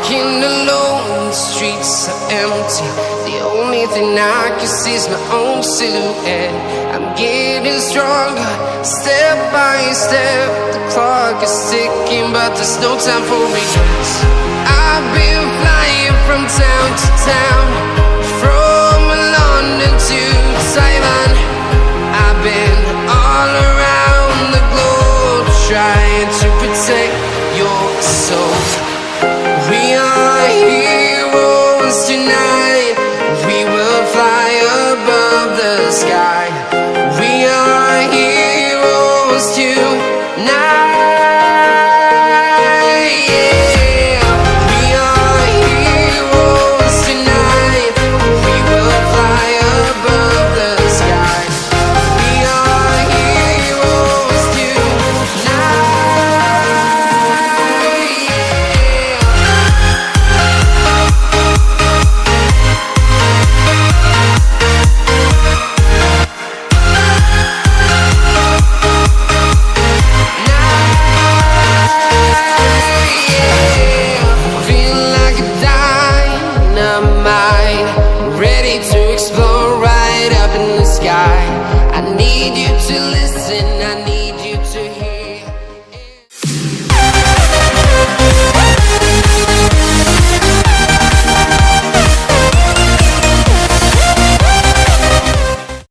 Walking alone, the streets are empty. The only thing I can see is my own silhouette. I'm getting stronger, step by step. The clock is ticking, but there's no time for regrets. I've been flying from town to town, from London to Taiwan. I've been all around the globe, trying to protect your soul. We are heroes tonight. We will fly above the sky.